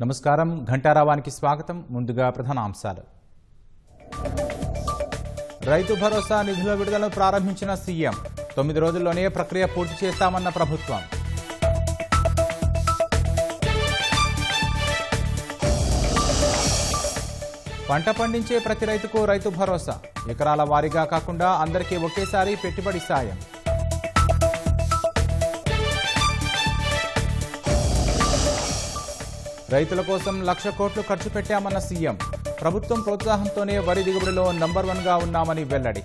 నమస్కారం ఘంటారావానికి స్వాగతం. ముందుగా ప్రధాన అంశాలు. రైతు భరోసా నిధుల విడుదలను ప్రారంభించిన సీఎం. 9 రోజుల్లోనే ప్రక్రియ పూర్తి చేస్తామన్న ప్రభుత్వం. పంట పండించే ప్రతి రైతుకు రైతు భరోసా. ఎకరాల వారీగా కాకుండా అందరికీ ఒకేసారి పెట్టుబడి సాయం. రైతుల కోసం 1,00,000 కోట్లు ఖర్చు పెట్టామన్న సీఎం. ప్రభుత్వం ప్రోత్సాహంతోనే వరి దిగుబడిలో నంబర్ 1గా ఉన్నామని వెల్లడి.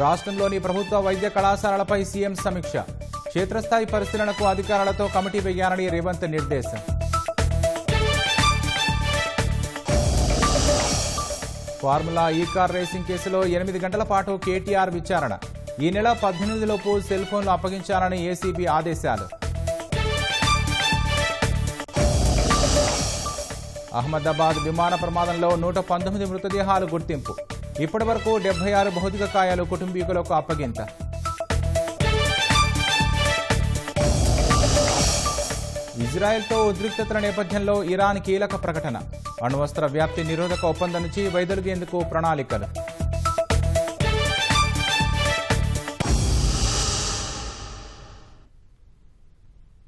రాష్ట్రంలోని ప్రభుత్వ వైద్య కళాశాలలపై సీఎం సమీక్ష. క్షేత్రస్థాయి పరిశీలనకు అధికారులతో కమిటీ వేయాలని రేవంత్ నిర్దేశం. ఫార్ములా ఈ కార్ రేసింగ్ కేసులో 8 గంటల పాటు కేటీఆర్ విచారణ. ఈ నెల 18లోపు సెల్ ఫోన్లు అప్పగించాలని ఏసీబీ ఆదేశాలు. అహ్మదాబాద్ విమాన ప్రమాదంలో 119 మృతదేహాలు గుర్తింపు. ఇప్పటి వరకు 76 భౌతిక కాయాలు కుటుంబీకులకు అప్పగింత. ఇజ్రాయెల్తో ఉద్రిక్తతల నేపథ్యంలో ఇరాన్ కీలక ప్రకటన. అణ్వస్త్ర వ్యాప్తి నిరోధక ఒప్పందం నుంచి వైదొలిగేందుకు ప్రణాళికలు.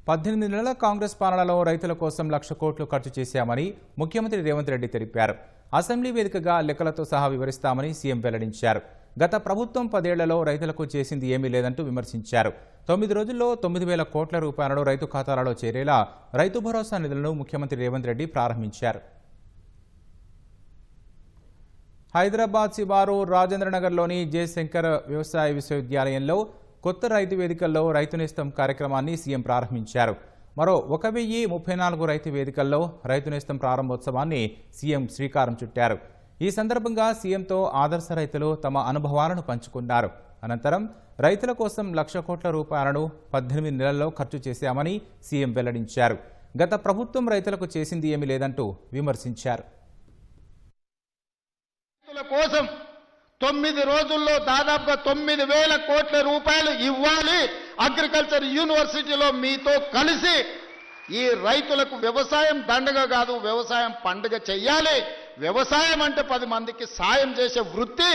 పద్దెనిమిది నెలల కాంగ్రెస్ పాలనలో రైతుల కోసం 1,00,000 కోట్లు ఖర్చు చేశామని ముఖ్యమంత్రి రేవంత్ రెడ్డి తెలిపారు. అసెంబ్లీ వేదికగా లెక్కలతో సహా వివరిస్తామని సీఎం వెల్లడించారు. గత ప్రభుత్వం 10 ఏళ్లలో రైతులకు చేసింది ఏమీ లేదంటూ విమర్శించారు. 9 రోజుల్లో 9,000 కోట్ల రూపాయలను రైతు ఖాతాలలో చేరేలా రైతు భరోసా నిధులను ముఖ్యమంత్రి రేవంత్ రెడ్డి ప్రారంభించారు. హైదరాబాద్ శివారు రాజేంద్రనగర్లోని జయశంకర్ వ్యవసాయ విశ్వవిద్యాలయంలో కొత్త రైతు వేదికల్లో రైతు నేస్తం కార్యక్రమాన్ని సీఎం ప్రారంభించారు. మరో 1,034 రైతు వేదికల్లో రైతు నేస్తం ప్రారంభోత్సవాన్ని సీఎం శ్రీకారం చుట్టారు. ఈ సందర్భంగా సీఎంతో ఆదర్శ రైతులు తమ అనుభవాలను పంచుకున్నారు. అనంతరం రైతుల కోసం 1,00,000 కోట్ల రూపాయలను 18 నెలల్లో ఖర్చు చేశామని సీఎం వెల్లడించారు. గత ప్రభుత్వం రైతులకు చేసింది ఏమీ లేదంటూ విమర్శించారు. 9 రోజుల్లో దాదాపుగా 9,000 కోట్ల రూపాయలు ఇవ్వాలి. అగ్రికల్చర్ యూనివర్సిటీలో మీతో కలిసి ఈ రైతులకు వ్యవసాయం దండగ కాదు, వ్యవసాయం పండుగ చెయ్యాలి. వ్యవసాయం అంటే 10 మందికి సాయం చేసే వృత్తి.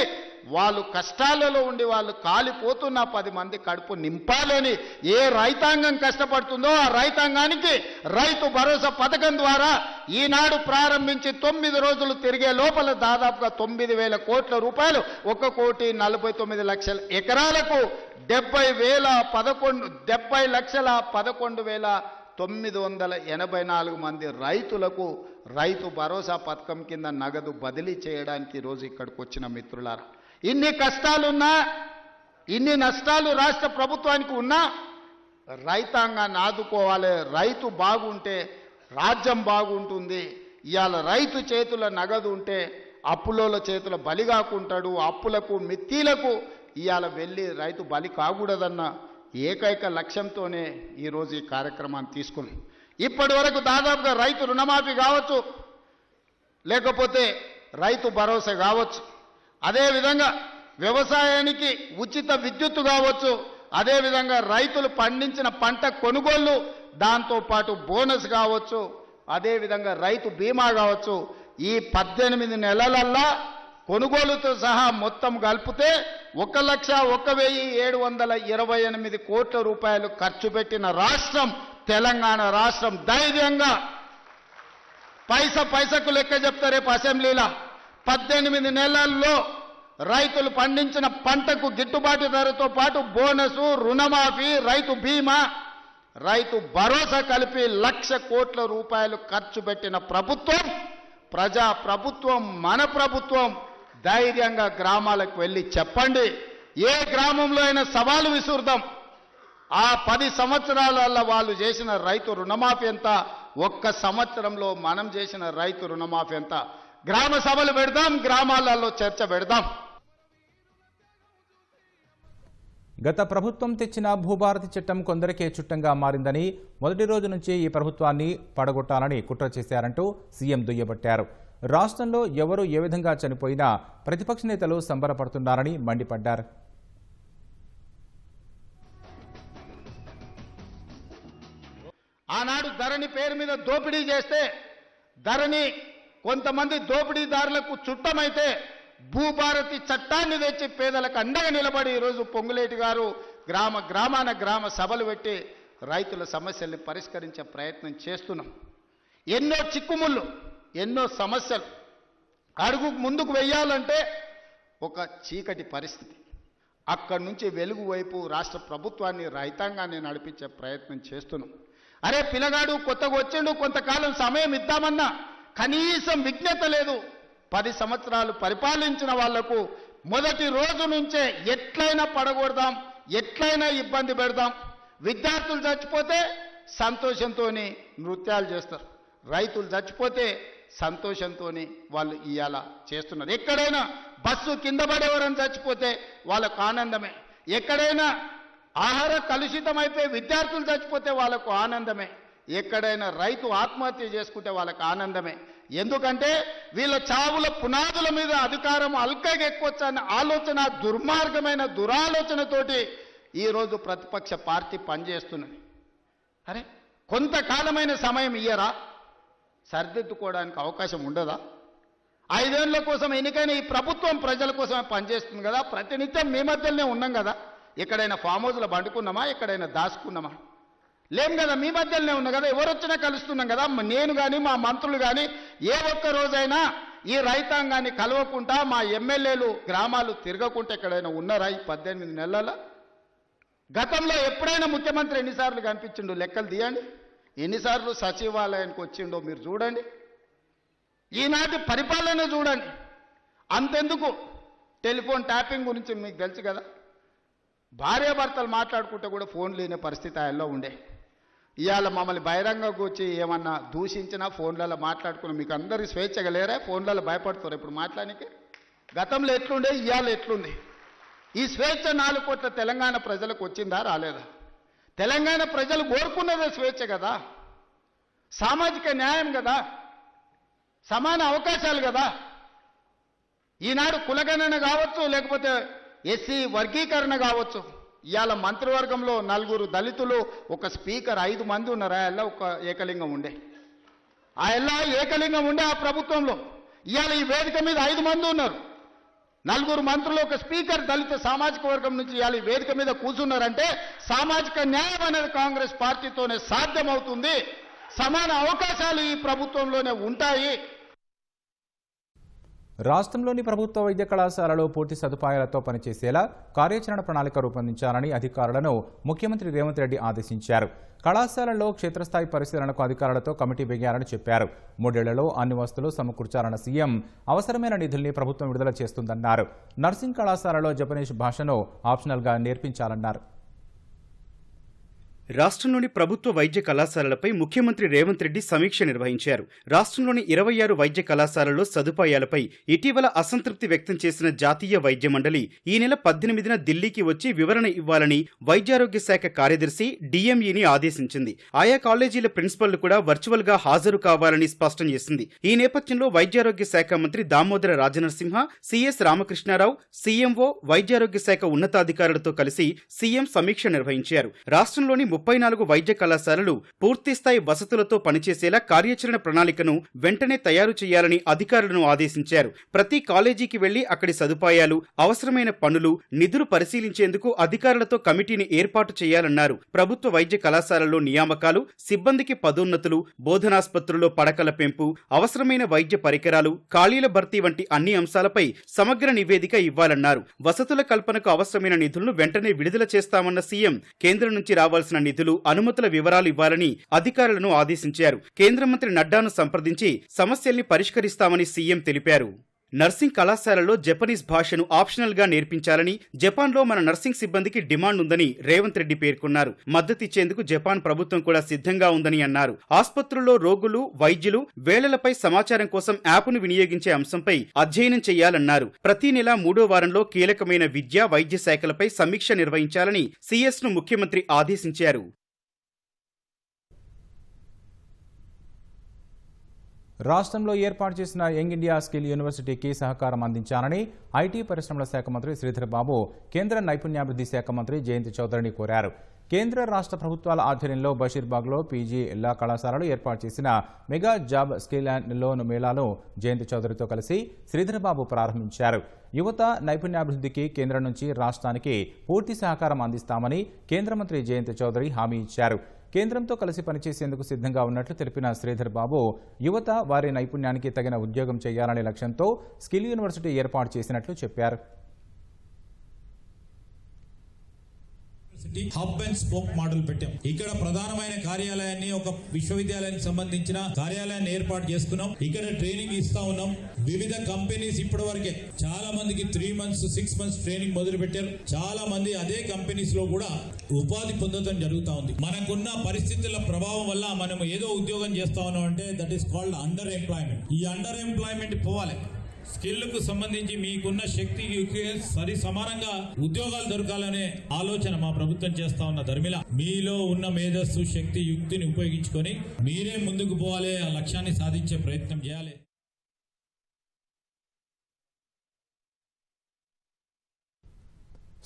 వాళ్ళు కష్టాలలో ఉండి వాళ్ళు కాలిపోతున్న 10 మంది కడుపు నింపాలని ఏ రైతాంగం కష్టపడుతుందో ఆ రైతాంగానికి రైతు భరోసా పథకం ద్వారా ఈనాడు ప్రారంభించి 9 రోజులు తిరిగే లోపల దాదాపుగా 9,000 కోట్ల రూపాయలు 1,49,00,000 ఎకరాలకు 70,11,984 మంది రైతులకు రైతు భరోసా పథకం కింద నగదు బదిలీ చేయడానికి ఈరోజు ఇక్కడికి వచ్చిన మిత్రులారా, ఇన్ని కష్టాలున్నా ఇన్ని నష్టాలు రాష్ట్ర ప్రభుత్వానికి ఉన్నా రైతాంగాన్ని ఆదుకోవాలి. రైతు బాగుంటే రాజ్యం బాగుంటుంది. ఇవాళ రైతు చేతుల నగదు ఉంటే అప్పులోల చేతుల బలి కాకుంటాడు. అప్పులకు మిత్తీలకు ఇవాళ వెళ్ళి రైతు బలి కాకూడదన్న ఏకైక లక్ష్యంతోనే ఈరోజు ఈ కార్యక్రమాన్ని తీసుకుని ఇప్పటి వరకు దాదాపుగా రైతు రుణమాఫీ కావచ్చు, లేకపోతే రైతు భరోసా కావచ్చు, అదేవిధంగా వ్యవసాయానికి ఉచిత విద్యుత్తు కావచ్చు, అదేవిధంగా రైతులు పండించిన పంట కొనుగోళ్లు, దాంతోపాటు బోనస్ కావచ్చు, అదేవిధంగా రైతు బీమా కావచ్చు. ఈ 18 నెలలల్లా కొనుగోలుతో సహా మొత్తం కలిపితే 1,01,728 కోట్ల రూపాయలు ఖర్చు పెట్టిన రాష్ట్రం తెలంగాణ రాష్ట్రం. ధైర్యంగా పైసకు లెక్క చెప్తారు రేపు అసెంబ్లీలో. 18 నెలల్లో రైతులు పండించిన పంటకు గిట్టుబాటు ధరతో పాటు బోనసు, రుణమాఫీ, రైతు బీమా, రైతు భరోసా కలిపి 1,00,000 కోట్ల రూపాయలు ఖర్చు పెట్టిన ప్రభుత్వం ప్రజా ప్రభుత్వం, మన ప్రభుత్వం. ధైర్యంగా గ్రామాలకు వెళ్ళి చెప్పండి. ఏ గ్రామంలో అయినా సవాలు విసురుదాం. ఆ 10 సంవత్సరాల వాళ్ళు చేసిన రైతు రుణమాఫీ ఎంత, 1 సంవత్సరంలో మనం చేసిన రైతు రుణమాఫీ ఎంత. గ్రామ సభలు పెడదాం, గ్రామాలలో చర్చ పెడదాం. గత ప్రభుత్వం తెచ్చిన భూభారతి చట్టం కొందరికే చుట్టంగా మారిందని, మొదటి రోజు నుంచి ఈ ప్రభుత్వాన్ని పడగొట్టాలని కుట్ర చేశారంటూ సీఎం దుయ్యబట్టారు. రాష్ట్రంలో ఎవరు ఏ విధంగా చనిపోయినా ప్రతిపక్ష నేతలు సంబరపడుతున్నారని మండిపడ్డారు. ఆనాడు ధరణి పేరు మీద దోపిడీ చేస్తే ధరణి కొంతమంది దోపిడీదారులకు చుట్టమైతే భూభారతి చట్టాన్ని తెచ్చి పేదలకు అండగా నిలబడి ఈరోజు పొంగులేటి గారు గ్రామాన గ్రామ సభలు పెట్టి రైతుల సమస్యల్ని పరిష్కరించే ప్రయత్నం చేస్తున్నాం. ఎన్నో చిక్కుముళ్ళు, ఎన్నో సమస్యలు అడుగు ముందుకు వెయ్యాలంటే ఒక చీకటి పరిస్థితి. అక్కడి నుంచి వెలుగు వైపు రాష్ట్ర ప్రభుత్వాన్ని రైతాంగాన్ని నడిపించే ప్రయత్నం చేస్తున్నాం. అరే పిల్లగాడు కొత్తగా వచ్చిండు, కొంతకాలం సమయం ఇద్దామన్నా కనీసం విజ్ఞత లేదు. 10 సంవత్సరాలు పరిపాలించిన వాళ్లకు మొదటి రోజు నుంచే ఎట్లయినా పడగొడదాం, ఎట్లయినా ఇబ్బంది పెడదాం. విద్యార్థులు చచ్చిపోతే సంతోషంతో నృత్యాలు చేస్తారు, రైతులు చచ్చిపోతే సంతోషంతో వాళ్ళు ఇవాళ చేస్తున్నారు. ఎక్కడైనా బస్సు కింద పడేవారని చచ్చిపోతే వాళ్ళకు ఆనందమే, ఎక్కడైనా ఆహార కలుషితం అయిపోయి విద్యార్థులు చచ్చిపోతే వాళ్ళకు ఆనందమే, ఎక్కడైనా రైతు ఆత్మహత్య చేసుకుంటే వాళ్ళకు ఆనందమే. ఎందుకంటే వీళ్ళ చావుల పునాదుల మీద అధికారం అల్కగా ఎక్కువచ్చన్న ఆలోచన, దుర్మార్గమైన దురాలోచనతోటి ఈరోజు ప్రతిపక్ష పార్టీ పనిచేస్తున్నది. అరే కొంతకాలమైన సమయం ఇయ్యరా, సరిదిద్దుకోవడానికి అవకాశం ఉండదా? 5 ఏళ్ల కోసం ఎన్నికైన ఈ ప్రభుత్వం ప్రజల కోసమే పనిచేస్తుంది కదా. ప్రతినిత్యం మీ మధ్యలోనే ఉన్నాం కదా. ఎక్కడైనా ఫామ్ హౌస్లో పండుకున్నామా, ఎక్కడైనా దాచుకున్నామా? లేం కదా, మీ మధ్యలోనే ఉన్నాం కదా. ఎవరు వచ్చినా కలుస్తున్నాం కదా. నేను కానీ మా మంత్రులు కానీ ఏ ఒక్క రోజైనా ఈ రైతాంగాన్ని కలవకుండా, మా ఎమ్మెల్యేలు గ్రామాలు తిరగకుండా ఎక్కడైనా ఉన్నారా ఈ 18 నెలల? గతంలో ఎప్పుడైనా ముఖ్యమంత్రి ఎన్నిసార్లు కనిపించిండో లెక్కలు తీయండి. ఎన్నిసార్లు సచివాలయానికి వచ్చిండో మీరు చూడండి. ఈనాటి పరిపాలన చూడండి. అంతెందుకు టెలిఫోన్ ట్యాపింగ్ గురించి మీకు తెలుసు కదా. భార్యాభర్తలు మాట్లాడుకుంటే కూడా ఫోన్ లేని పరిస్థితి ఆయనలో ఉండే. ఇవాళ మమ్మల్ని బహిరంగంగా వచ్చి ఏమన్నా దూషించినా ఫోన్లలో మాట్లాడుకుని మీకు అందరికీ స్వేచ్ఛగా లేరా? ఫోన్లలో భయపడుతారు ఇప్పుడు మాట్లాడానికి. గతంలో ఎట్లుండే, ఇవాళ ఎట్లుంది? ఈ స్వేచ్ఛ 4 కోట్ల తెలంగాణ ప్రజలకు వచ్చిందా, రాలేదా? తెలంగాణ ప్రజలు కోరుకున్నదే స్వేచ్ఛ కదా, సామాజిక న్యాయం కదా, సమాన అవకాశాలు కదా. ఈనాడు కులగణన కావచ్చు, లేకపోతే ఎస్సీ వర్గీకరణ కావచ్చు. ఇవాళ మంత్రివర్గంలో 4 దళితులు, ఒక స్పీకర్, 5 మంది ఉన్నారు. ఆ ఒక ఏకలింగం ఉండే, ఆ ఏకలింగం ఉండే ఆ ప్రభుత్వంలో. ఇవాళ ఈ వేదిక మీద 5 మంది ఉన్నారు. 4 మంత్రులు, ఒక స్పీకర్, దళిత సామాజిక వర్గం నుంచి ఇవాళ ఈ వేదిక మీద కూర్చున్నారంటే సామాజిక న్యాయం అనేది కాంగ్రెస్ పార్టీతోనే సాధ్యమవుతుంది. సమాన అవకాశాలు ఈ ప్రభుత్వంలోనే ఉంటాయి. రాష్ట్రంలోని ప్రభుత్వ వైద్య కళాశాలలో పూర్తి సదుపాయాలతో పనిచేసేలా కార్యాచరణ ప్రణాళిక రూపొందించాలని అధికారులను ముఖ్యమంత్రి రేవంత్ రెడ్డి ఆదేశించారు. కళాశాలల్లో క్షేత్రస్థాయి పరిశీలనకు అధికారులతో కమిటీ వేయాలని చెప్పారు. 3 ఏళ్లలో అన్ని వసతులు సమకూర్చాలన్న సీఎం అవసరమైన నిధుల్ని ప్రభుత్వం విడుదల చేస్తుందన్నారు. నర్సింగ్ కళాశాలలో జపనీస్ భాషను ఆప్షనల్గా నేర్పించాలన్నారు. రాష్ట్రంలోని ప్రభుత్వ వైద్య కళాశాలలపై ముఖ్యమంత్రి రేవంత్ రెడ్డి సమీక్ష నిర్వహించారు. రాష్ట్రంలోని 26 వైద్య కళాశాలల్లో సదుపాయాలపై ఇటీవల అసంతృప్తి వ్యక్తం చేసిన జాతీయ వైద్య మండలి ఈ నెల 18న ఢిల్లీకి వచ్చి వివరణ ఇవ్వాలని వైద్యారోగ్య శాఖ కార్యదర్శి డిఎంఈని ఆదేశించింది. ఆయా కాలేజీల ప్రిన్సిపల్లు కూడా వర్చువల్ గా హాజరు కావాలని స్పష్టం చేసింది. ఈ నేపథ్యంలో వైద్యారోగ్య శాఖ మంత్రి దామోదర రాజనరసింహ, సిఎస్ రామకృష్ణారావు, సీఎంఓ, వైద్యారోగ్య శాఖ ఉన్నతాధికారులతో కలిసి సీఎం సమీక్ష నిర్వహించారు. రాష్ట్రంలోని 34 వైద్య కళాశాలలు పూర్తిస్థాయి వసతులతో పనిచేసేలా కార్యాచరణ ప్రణాళికను వెంటనే తయారు చేయాలని అధికారులను ఆదేశించారు. ప్రతి కాలేజీకి వెళ్లి అక్కడి సదుపాయాలు, అవసరమైన పనులు, నిధులు పరిశీలించేందుకు అధికారులతో కమిటీని ఏర్పాటు చేయాలన్నారు. ప్రభుత్వ వైద్య కళాశాలల్లో నియామకాలు, సిబ్బందికి పదోన్నతులు, బోధనాస్పత్రుల్లో పడకల పెంపు, అవసరమైన వైద్య పరికరాలు, ఖాళీల భర్తీ వంటి అన్ని అంశాలపై సమగ్ర నివేదిక ఇవ్వాలన్నారు. వసతుల కల్పనకు అవసరమైన నిధులను వెంటనే విడుదల చేస్తామన్న సీఎం కేంద్రం నుంచి రావాల్సిన నిధులు, అనుమతుల వివరాలు ఇవ్వాలని అధికారులను ఆదేశించారు. కేంద్ర మంత్రి నడ్డాను సంప్రదించి సమస్యల్ని పరిష్కరిస్తామని సీఎం తెలిపారు. నర్సింగ్ కళాశాలలో జపనీస్ భాషను ఆప్షనల్ గా నేర్పించాలని, జపాన్లో మన నర్సింగ్ సిబ్బందికి డిమాండ్ ఉందని రేవంత్ రెడ్డి పేర్కొన్నారు. మద్దతిచ్చేందుకు జపాన్ ప్రభుత్వం కూడా సిద్ధంగా ఉందని అన్నారు. ఆసుపత్రుల్లో రోగులు, వైద్యులు వేళలపై సమాచారం కోసం యాప్ను వినియోగించే అంశంపై అధ్యయనం చేయాలన్నారు. ప్రతి నెల 3వ వారంలో కీలకమైన విద్య, వైద్య శాఖలపై సమీక్ష నిర్వహించాలని సీఎస్ను ముఖ్యమంత్రి ఆదేశించారు. రాష్ట్రంలో ఏర్పాటు చేసిన యంగ్ ఇండియా స్కిల్ యూనివర్సిటీకి సహకారం అందించాలని ఐటీ పరిశ్రమల శాఖ మంత్రి శ్రీధర్ బాబు కేంద్ర నైపుణ్యాభివృద్ధి శాఖ మంత్రి జయంత్ చౌదరిని కోరారు. కేంద్ర రాష్ట్ర ప్రభుత్వాల ఆధ్వర్యంలో బషీర్బాగ్లో పీజీ లా కళాశాలలో ఏర్పాటు చేసిన mega job skill and loan మేళాను జయంతి చౌదరితో కలిసి శ్రీధర్బాబు ప్రారంభించారు. యువత నైపుణ్యాభివృద్ధికి కేంద్రం నుంచి రాష్ట్రానికి పూర్తి సహకారం అందిస్తామని కేంద్ర మంత్రి జయంతి చౌదరి హామీ ఇచ్చారు. కేంద్రంతో కలిసి పనిచేసేందుకు సిద్ధంగా ఉన్నట్లు తెలిపిన శ్రీధర్బాబు యువత వారి నైపుణ్యానికి తగిన ఉద్యోగం చేయాలనే లక్ష్యంతో స్కిల్ యూనివర్సిటీ ఏర్పాటు చేసినట్లు చెప్పారు. హబ్ అండ్ స్పోక్ మోడల్ పెట్టాం. ఇక్కడ ప్రధానమైన కార్యాలయాన్ని ఒక విశ్వవిద్యాలయానికి సంబంధించిన కార్యాలయాన్ని ఏర్పాటు చేసుకున్నాం. ఇక్కడ ట్రైనింగ్ ఇస్తా ఉన్నాం. వివిధ కంపెనీస్ ఇప్పటి వరకే చాలా మందికి 3 months 6 months ట్రైనింగ్ మొదలు పెట్టారు. చాలా మంది అదే కంపెనీస్ లో కూడా ఉపాధి పొందడం జరుగుతా ఉంది. మనకున్న పరిస్థితుల ప్రభావం వల్ల మనం ఏదో ఉద్యోగం చేస్తా ఉన్నాం అంటే that is called under employment. ఈ అండర్ ఎంప్లాయ్మెంట్ పోవాలి. స్కిల్కు సంబంధించి మీకున్న శక్తికి సరి సమానంగా ఉద్యోగాలు దొరకాలనే ఆలోచన మా ప్రభుత్వం చేస్తా ఉన్న ధర్మిల. మీలో ఉన్న మేధస్సు, శక్తి, యుక్తిని ఉపయోగించుకొని మీరే ముందుకు పోవాలి, ఆ లక్ష్యాన్ని సాధించే ప్రయత్నం చేయాలి.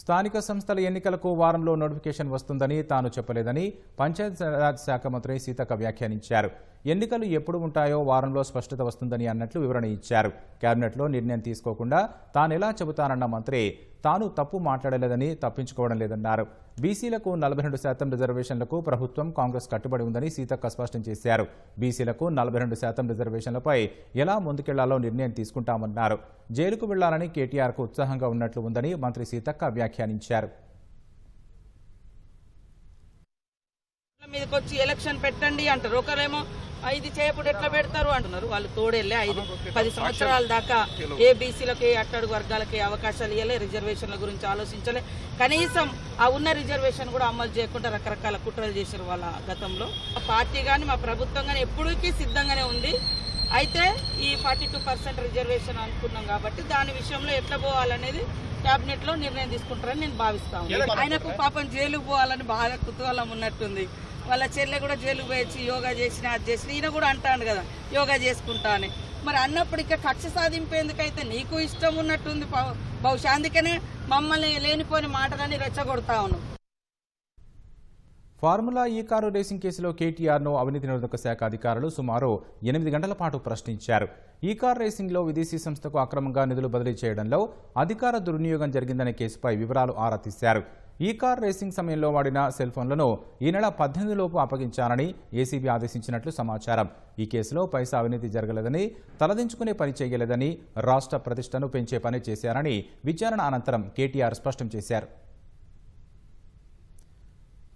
స్థానిక సంస్థల ఎన్నికలకు వారంలో నోటిఫికేషన్ వస్తుందని తాను చెప్పలేదని పంచాయతీరాజ్ శాఖ మంత్రి సీతక్క వ్యాఖ్యానించారు. ఎన్నికలు ఎప్పుడు ఉంటాయో వారంలో స్పష్టత వస్తుందని అన్నట్లు వివరణ ఇచ్చారు. కేబినెట్లో నిర్ణయం తీసుకోకుండా తానెలా చెబుతానన్న మంత్రి తాను తప్పు మాట్లాడలేదని, తప్పించుకోవడం లేదన్నారు. బీసీలకు 42% రిజర్వేషన్లకు ప్రభుత్వం, కాంగ్రెస్ కట్టుబడి ఉందని సీతక్క స్పష్టం చేశారు. బీసీలకు 42% రిజర్వేషన్లపై ఎలా ముందుకెళ్లాలో నిర్ణయం తీసుకుంటామన్నారు. జైలుకు వెళ్లాలని కేటీఆర్కు ఉత్సాహంగా ఉన్నట్లు ఉందని మంత్రి సీతక్క వ్యాఖ్యానించారు. మీదకొచ్చి ఎలక్షన్ పెట్టండి అంటారు, ఒకరేమో ఇది చేయప్పుడు ఎట్లా పెడతారు అంటున్నారు. వాళ్ళు తోడెళ్ళే 5-10 సంవత్సరాల దాకా ఏ బీసీలకు, ఏ అట్టడుగు వర్గాలకి అవకాశాలు ఇవ్వలే, రిజర్వేషన్ల గురించి ఆలోచించలే. కనీసం ఆ ఉన్న రిజర్వేషన్ కూడా అమలు చేయకుండా రకరకాల కుట్రలు చేశారు వాళ్ళ గతంలో. మా పార్టీ కానీ మా ప్రభుత్వం కానీ ఎప్పటికీ సిద్ధంగానే ఉంది. అయితే ఈ 42% రిజర్వేషన్ అనుకున్నాం కాబట్టి దాని విషయంలో ఎట్లా పోవాలనేది కేబినెట్ లో నిర్ణయం తీసుకుంటారని నేను భావిస్తాను. ఆయనకు పాపం జైలుకు పోవాలని బాగా కుతూహలం ఉన్నట్టుంది. వాళ్ళ చెల్లె కూడా జైలుకు పోయొచ్చి యోగా చేసిన, అది చేసిన, ఈయన కూడా అంటాను కదా యోగా చేసుకుంటా అని. మరి అన్నప్పుడు ఇక కక్ష సాధింపేందుకైతే నీకు ఇష్టం ఉన్నట్టుంది బహుశా. అందుకనే మమ్మల్ని లేనిపోని మాటలని రెచ్చగొడతా ఉన్నాం. ఫార్ములా ఈ కారు రేసింగ్ కేసులో కేటీఆర్ను అవినీతి నిరోధక శాఖ అధికారులు సుమారు 8 గంటల పాటు ప్రశ్నించారు. ఈ కార్ రేసింగ్లో విదేశీ సంస్థకు అక్రమంగా నిధులు బదిలీ చేయడంలో అధికార దుర్వినియోగం జరిగిందనే కేసుపై వివరాలు ఆరా తీశారు. ఈ కార్ రేసింగ్ సమయంలో వాడిన సెల్ ఫోన్లను ఈ నెల 18 లోపు అప్పగించాలని ఏసీబీ ఆదేశించినట్లు సమాచారం. ఈ కేసులో పైసా అవినీతి జరగలేదని, తలదించుకునే పని చేయలేదని, రాష్ట్ర ప్రతిష్టను పెంచే పని చేశారని విచారణ అనంతరం కేటీఆర్ స్పష్టం చేశారు.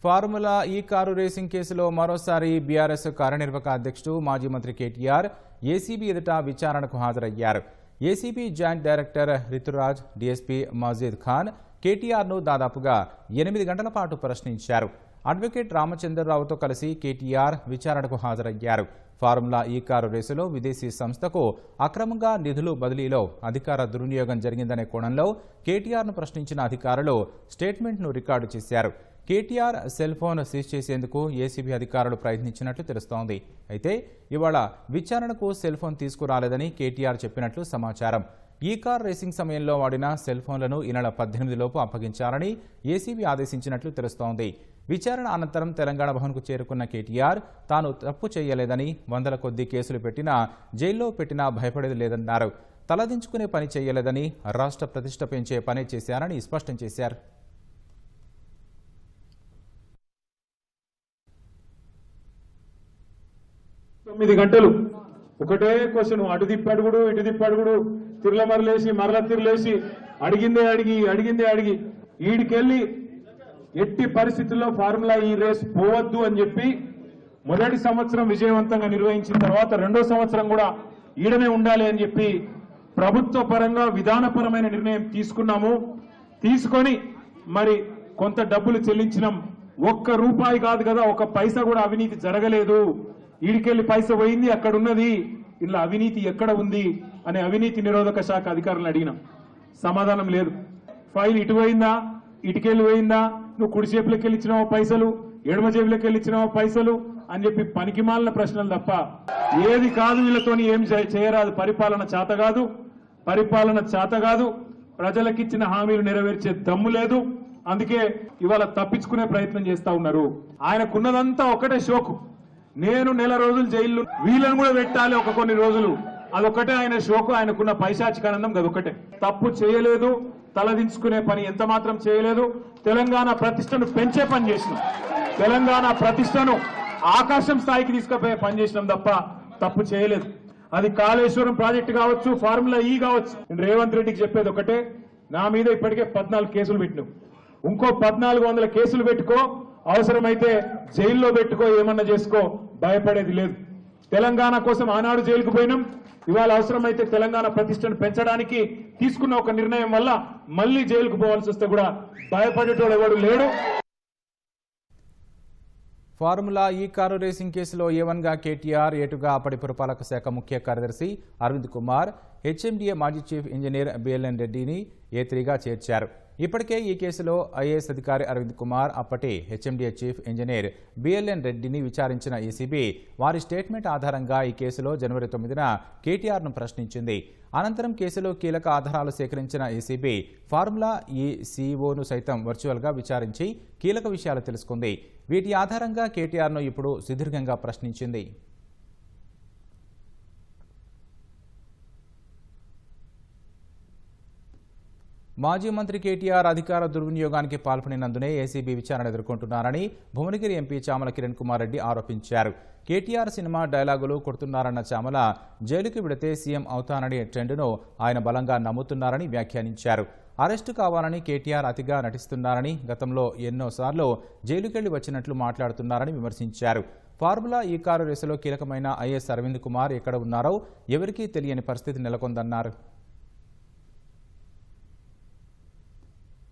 ఫార్ములా ఈ కారు రేసింగ్ కేసులో మరోసారి బీఆర్ఎస్ కార్యనిర్వాహక అధ్యక్షుడు మాజీ మంత్రి కేటీఆర్ ఏసీబీ ఎదుట విచారణకు హాజరయ్యారు. ACB joint director Rituraj, DSP Majeed Khan కేటీఆర్ను దాదాపుగా 8 గంటల పాటు ప్రశ్నించారు. అడ్వకేట్ రామచంద్రరావుతో కలిసి కేటీఆర్ విచారణకు హాజరయ్యారు. ఫార్ములా ఈ కారు రేసులో విదేశీ సంస్థకు అక్రమంగా నిధులు బదిలీలో అధికార దుర్వినియోగం జరిగిందనే కోణంలో కేటీఆర్ను ప్రశ్నించిన అధికారులు స్టేట్మెంట్ను రికార్డు చేశారు. కేటీఆర్ సెల్ ఫోన్ సీజ్ చేసేందుకు ఏసీబీ అధికారులు ప్రయత్నించినట్లు తెలుస్తోంది. అయితే ఇవాళ విచారణకు సెల్ ఫోన్ తీసుకురాలేదని కేటీఆర్ చెప్పినట్లు సమాచారం. ఈ కార్ రేసింగ్ సమయంలో వాడిన సెల్ ఫోన్లను ఈ నెల 18 లోపు అప్పగించాలని ఏసీబీ ఆదేశించినట్లు తెలుస్తోంది. విచారణ అనంతరం తెలంగాణ భవన్కు చేరుకున్న కేటీఆర్ తాను తప్పు చేయలేదని, 100 కొద్దీ కేసులు పెట్టినా, జైల్లో పెట్టినా భయపడేది లేదన్నారు. తలదించుకునే పని చేయలేదని, రాష్ట్ర ప్రతిష్ట పెంచే పని చేశారని స్పష్టం చేశారు. గంటలు ఒకటే క్వశ్చన్, అటు తిప్పడుగుడు, ఇటు తిప్పడుగుడు, తిరుల మరలేసి, మరల తిరులేసి, అడిగిందే అడిగి ఈడికెళ్ళి ఎట్టి పరిస్థితుల్లో ఫార్ములా ఈ రేస్ పోవద్దు అని చెప్పి మొదటి సంవత్సరం విజయవంతంగా నిర్వహించిన తర్వాత 2వ సంవత్సరం కూడా ఈడనే ఉండాలి అని చెప్పి ప్రభుత్వ పరంగా విధానపరమైన నిర్ణయం తీసుకున్నాము. తీసుకొని మరి కొంత డబ్బులు చెల్లించినాం. 1 రూపాయి కాదు కదా, 1 పైసా కూడా అవినీతి జరగలేదు. ఈడికెళ్ళి పైస పోయింది, అక్కడ ఉన్నది, ఇలా అవినీతి ఎక్కడ ఉంది అనే అవినీతి నిరోధక శాఖ అధికారులను అడిగినాం. సమాధానం లేదు. ఫైల్ ఇటు పోయిందా, ఇటుకెళ్ళి పోయిందా, నువ్వు కుడి చేపులకి వెళ్ళి ఇచ్చినావో పైసలు, ఎడమ చేపులకి వెళ్ళి ఇచ్చినావో పైసలు అని చెప్పి పనికిమాలిన ప్రశ్నలు తప్ప ఏది కాదు. వీళ్ళతోని ఏం చేయరాదు. పరిపాలన చేత కాదు. ప్రజలకిచ్చిన హామీలు నెరవేర్చే దమ్ము లేదు. అందుకే ఇవాళ తప్పించుకునే ప్రయత్నం చేస్తా ఉన్నారు. ఆయనకున్నదంతా ఒకటే షోకు, నేను నెల రోజులు జైల్లో వీళ్ళని కూడా పెట్టాలి ఒక కొన్ని రోజులు, అదొక్కటే ఆయన షోకు. ఆయనకున్న పైశాచికానందం అదొక్కటే. తప్పు చేయలేదు, తలదించుకునే పని ఎంత మాత్రం చేయలేదు. తెలంగాణ ప్రతిష్టను పెంచే పని చేసినాం, తెలంగాణ ప్రతిష్టను ఆకాశం స్థాయికి తీసుకుపోయే పని చేసినాం తప్ప తప్పు చేయలేదు. అది కాళేశ్వరం ప్రాజెక్టు కావచ్చు, ఫార్ములా ఈ కావచ్చు. నేను రేవంత్ రెడ్డికి చెప్పేది ఒకటే, నా మీద ఇప్పటికే 14 కేసులు పెట్టినావు, ఇంకో 1400 కేసులు పెట్టుకో, అవసరమైతే జైల్లో పెట్టుకో, ఏమన్నా చేసుకో, భయపడేది లేదు. తెలంగాణ కోసం ఆనాడు జైలుకు పోయినాం, ఇవాళ అవసరమైతే తెలంగాణ ప్రతిష్టను పెంచడానికి తీసుకున్న ఒక నిర్ణయం వల్ల మళ్ళీ జైలుకు పోవాల్సి వస్తే కూడా భయపడేటోడు ఎవడు లేడు. ఫార్ములా ఈ కారు రేసింగ్ కేసులో A1గా కేటీఆర్, A2గా అప్పటి పురపాలక శాఖ ముఖ్య కార్యదర్శి అరవింద్ కుమార్, హెచ్ఎండిఏ మాజీ చీఫ్ ఇంజనీర్ బిఎల్ఎన్ రెడ్డిని A3గా చేర్చారు. ఇప్పటికే ఈ కేసులో ఐఏఎస్ అధికారి అరవింద్ కుమార్, అప్పటి హెచ్ఎండిఏ చీఫ్ ఇంజనీర్ బిఎల్ఎన్ రెడ్డిని విచారించిన ఏసీబీ వారి స్టేట్మెంట్ ఆధారంగా ఈ కేసులో జనవరి 9న కేటీఆర్ను ప్రశ్నించింది. అనంతరం కేసులో కీలక ఆధారాలు సేకరించిన ఏసీబీ ఫార్ములా ఈ సీఈఓను సైతం వర్చువల్గా విచారించి కీలక విషయాలు తెలుసుకుంది. వీటి ఆధారంగా కేటీఆర్ను ఇప్పుడు సుదీర్ఘంగా ప్రశ్నించింది. మాజీ మంత్రి కేటీఆర్ అధికార దుర్వినియోగానికి పాల్పడినందునే ఏసీబీ విచారణ ఎదుర్కొంటున్నారని భువనగిరి ఎంపీ చామల కిరణ్ కుమార్ రెడ్డి ఆరోపించారు. కేటీఆర్ సినిమా డైలాగులు కొడుతున్నారన్న చామల జైలుకి వెడితే సీఎం అవుతాననే ట్రెండ్ను ఆయన బలంగా నమ్ముతున్నారని వ్యాఖ్యానించారు. అరెస్టు కావాలని కేటీఆర్ అతిగా నటిస్తున్నారని, గతంలో ఎన్నోసార్లు జైలుకెళ్లి వచ్చినట్లు మాట్లాడుతున్నారని విమర్శించారు. ఫార్ములా ఈ కారు రేసులో కీలకమైన ఐఏఎస్ అరవింద్ కుమార్ ఎక్కడ ఉన్నారో ఎవరికీ తెలియని పరిస్థితి నెలకొందన్నారు.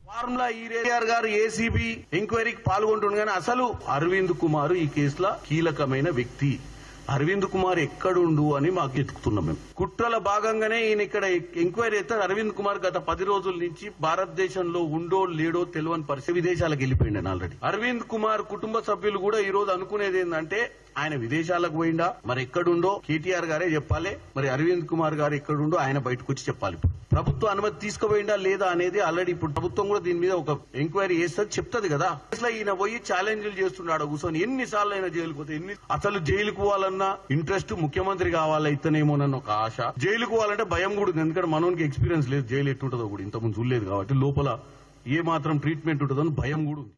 ఫార్ములా ఈ కేటీఆర్ గారు ఏసీబీ ఎంక్వైరీకి పాల్గొంటుండగానే కానీ అసలు అరవింద్ కుమార్ ఈ కేసులో కీలకమైన వ్యక్తి. అరవింద్ కుమార్ ఎక్కడుండు అని మాకు ఎత్తుకుతున్నాం. మేము కుట్రల భాగంగానే ఈయన ఇక్కడ ఎంక్వైరీ అయితే అరవింద్ కుమార్ గత 10 రోజుల నుంచి భారతదేశంలో ఉండో లేడో తెలియని పరిస్థితి విదేశాలకు వెళ్ళిపోయిండు ఆల్రెడీ. అరవింద్ కుమార్ కుటుంబ సభ్యులు కూడా ఈ రోజు అనుకునేది ఏంటంటే ఆయన విదేశాలకు పోయిండా, మరి ఎక్కడుండో కేటీఆర్ గారే చెప్పాలి, మరి అరవింద్ కుమార్ గారు ఎక్కడుండో ఆయన బయటకు వచ్చి చెప్పాలి. ప్రభుత్వ అనుమతి తీసుకుపోయిందా లేదా అనేది ఆల్రెడీ ఇప్పుడు ప్రభుత్వం కూడా దీని మీద ఒక ఎంక్వైరీ చేస్తుంది, చెప్తుంది కదా. అసలు ఈయన పోయి ఛాలెంజ్లు చేస్తున్నాడు కూర్చొని. ఎన్నిసార్లు అయినా జైలుకు పోతే అసలు జైలుకు పోవాలన్న ఇంట్రెస్ట్ ముఖ్యమంత్రి కావాలైతేనేమోనన్న ఒక ఆశ. జైలుకు పోవాలంటే భయం కూడా ఉంది, ఎందుకంటే మనోనికి ఎక్స్పీరియన్స్ లేదు, జైలు ఎట్టుంటుందో కూడా ఇంతకుముందు చూడలేదు కాబట్టి లోపల ఏ మాత్రం ట్రీట్మెంట్ ఉంటుందో అని భయం కూడా ఉంది.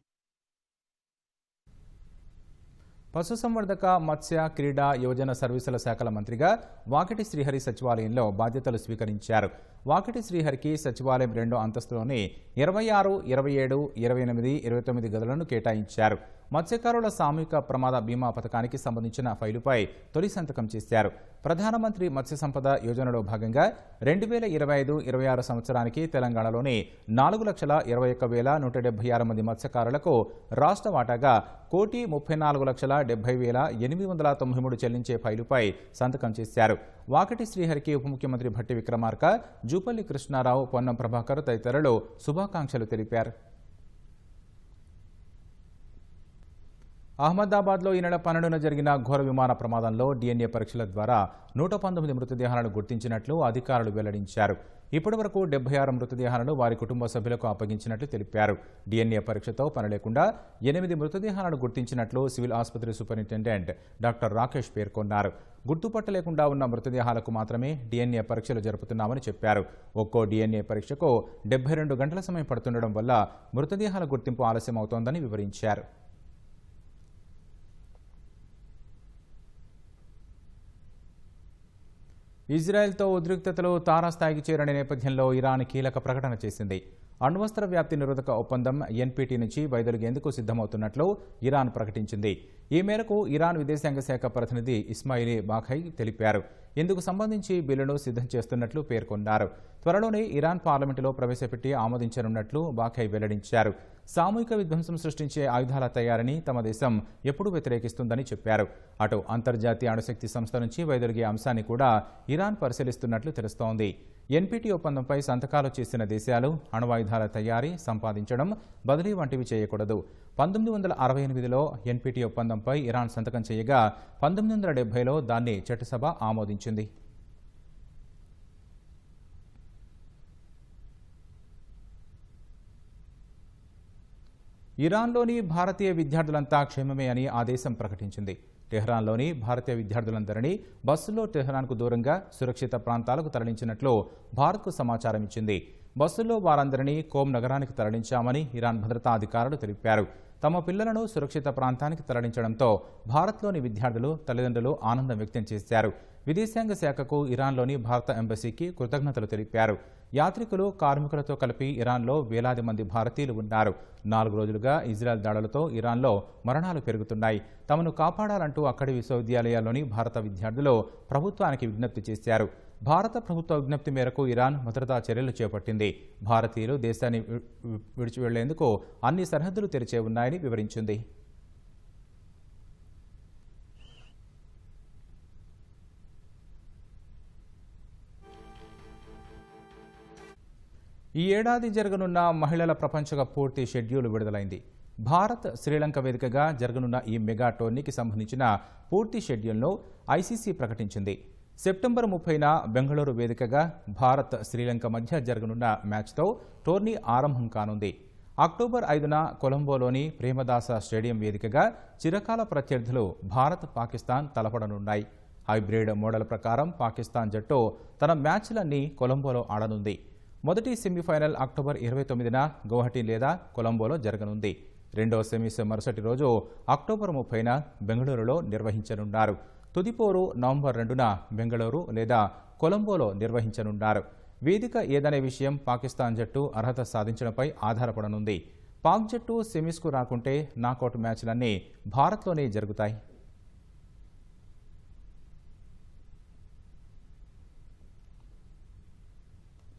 పశుసంవర్ధక, మత్స్య, క్రీడా, యువజన సర్వీసుల శాఖల మంత్రిగా వాకిటి శ్రీహరి సచివాలయంలో బాధ్యతలు స్వీకరించారు. వాకిటి శ్రీహరికి సచివాలయం 2వ అంతస్తులోని 26, 27, 28, 29 గదులను కేటాయించారు. మత్స్యకారుల సామూహిక ప్రమాద బీమా పథకానికి సంబంధించిన ఫైలుపై తొలి సంతకం చేశారు. ప్రధానమంత్రి మత్స్య సంపద యోజనలో భాగంగా 2025-26 సంవత్సరానికి తెలంగాణలోని 4,21,176 మంది మత్స్యకారులకు రాష్ట్ర వాటాగా 1,34,70,893 చెల్లించే ఫైలుపై సంతకం చేశారు. వాకిటి శ్రీహరికి ఉప ముఖ్యమంత్రి భట్టి విక్రమార్క, జూపల్లి కృష్ణారావు, పొన్నం ప్రభాకర్ తదితరులు శుభాకాంక్షలు తెలిపారు. అహ్మదాబాద్లో ఈ నెల 12న జరిగిన ఘోర విమాన ప్రమాదంలో DNA పరీక్షల ద్వారా 119 మృతదేహాలను గుర్తించినట్లు అధికారులు వెల్లడించారు. ఇప్పటి వరకు 76 మృతదేహాలను వారి కుటుంబ సభ్యులకు అప్పగించినట్లు తెలిపారు. DNA పరీక్షతో పని లేకుండా 8 మృతదేహాలను గుర్తించినట్లు సివిల్ ఆసుపత్రి సూపరింటెండెంట్ డాక్టర్ రాకేష్ పేర్కొన్నారు. గుర్తుపట్టలేకుండా ఉన్న మృతదేహాలకు మాత్రమే DNA పరీక్షలు జరుపుతున్నామని చెప్పారు. ఒక్కో DNA పరీక్షకు 72 గంటల సమయం పడుతుండడం వల్ల మృతదేహాల గుర్తింపు ఆలస్యం అవుతోందని వివరించారు. ఇజ్రాయెల్తో ఉద్రిక్తతలు తారాస్థాయికి చేరిన నేపథ్యంలో ఇరాన్ కీలక ప్రకటన చేసింది. అణ్వస్త్ర వ్యాప్తి నిరోధక ఒప్పందం NPT నుంచి వైదొలిగేందుకు సిద్ధమవుతున్నట్లు ఇరాన్ ప్రకటించింది. ఈ మేరకు ఇరాన్ విదేశాంగ శాఖ ప్రతినిధి ఇస్మాయిలీ బాఖై తెలిపారు. ఇందుకు సంబంధించి బిల్లును సిద్ధం చేస్తున్నట్లు పేర్కొన్నారు. త్వరలోనే ఇరాన్ పార్లమెంటులో ప్రవేశపెట్టి ఆమోదించనున్నట్లు బాఖై వెల్లడించారు. సామూహిక విధ్వంసం సృష్టించే ఆయుధాల తయారీని తమ దేశం ఎప్పుడూ వ్యతిరేకిస్తుందని చెప్పారు. అటు అంతర్జాతీయ అణుశక్తి సంస్థ నుంచి వైదొలిగే అంశాన్ని కూడా ఇరాన్ పరిశీలిస్తున్నట్లు తెలుస్తోంది. NPT ఒప్పందంపై సంతకాలు చేసిన దేశాలు అణ్వాయుధాల తయారీ, సంపాదించడం, బదిలీ వంటివి చేయకూడదు. 1968లో NPT ఒప్పందంపై ఇరాన్ సంతకం చేయగా 1970లో దాన్ని చట్టసభ ఆమోదించింది. ఇరాన్లోని భారతీయ విద్యార్థులంతా క్షేమమే అని ఆ దేశం ప్రకటించింది. టెహ్రాన్లోని భారతీయ విద్యార్థులందరినీ బస్సులో టెహ్రాన్కు దూరంగా సురక్షిత ప్రాంతాలకు తరలించినట్లు భారత్కు సమాచారం ఇచ్చింది. బస్సుల్లో వారందరినీ కోమ్ నగరానికి తరలించామని ఇరాన్ భద్రతా అధికారులు తెలిపారు. తమ పిల్లలను సురక్షిత ప్రాంతానికి తరలించడంతో భారత్లోని విద్యార్థులు, తల్లిదండ్రులు ఆనందం వ్యక్తం చేశారు. విదేశాంగ శాఖకు ఇరాన్లోని భారత ఎంబసీకి కృతజ్ఞతలు తెలిపారు. యాత్రికులు, కార్మికులతో కలిపి ఇరాన్లో వేలాది మంది భారతీయులు ఉన్నారు. 4 రోజులుగా ఇజ్రాయెల్ దాడులతో ఇరాన్లో మరణాలు పెరుగుతున్నాయి. తమను కాపాడాలంటూ అక్కడి విశ్వవిద్యాలయాల్లోని భారత విద్యార్థులు ప్రభుత్వానికి విజ్ఞప్తి చేశారు. భారత ప్రభుత్వ విజ్ఞప్తి మేరకు ఇరాన్ భద్రతా చర్యలు చేపట్టింది. భారతీయులు దేశాన్ని విడిచి వెళ్లేందుకు అన్ని సరిహద్దులు తెరిచే ఉన్నాయని వివరించింది. ఈ ఏడాది జరగనున్న మహిళల ప్రపంచ కప్ పూర్తి షెడ్యూల్ విడుదలైంది. భారత్, శ్రీలంక వేదికగా జరగనున్న ఈ మెగా టోర్నీకి సంబంధించిన పూర్తి షెడ్యూల్ను ఐసీసీ ప్రకటించింది. సెప్టెంబర్ 30న బెంగళూరు వేదికగా భారత్, శ్రీలంక మధ్య జరగనున్న మ్యాచ్తో టోర్నీ ఆరంభం కానుంది. అక్టోబర్ 5న కొలంబోలోని ప్రేమదాస స్టేడియం వేదికగా చిరకాల ప్రత్యర్థులు భారత్, పాకిస్తాన్ తలపడనున్నాయి. హైబ్రిడ్ మోడల్ ప్రకారం పాకిస్తాన్ జట్టు తన మ్యాచ్లన్నీ కొలంబోలో ఆడనుంది. మొదటి సెమీఫైనల్ అక్టోబర్ 29న గౌహటి లేదా కొలంబోలో జరగనుంది. రెండో సెమీస్ మరుసటి రోజు అక్టోబర్ 30న బెంగళూరులో నిర్వహించనున్నారు. తుది పోరు నవంబర్ 2న బెంగళూరు లేదా కొలంబోలో నిర్వహించనున్నారు. వేదిక ఏదనే విషయం పాకిస్తాన్ జట్టు అర్హత సాధించడంపై ఆధారపడనుంది. పాక్ జట్టు సెమీస్కు రాకుంటే నాకౌట్ మ్యాచ్లన్నీ భారత్లోనే జరుగుతాయి.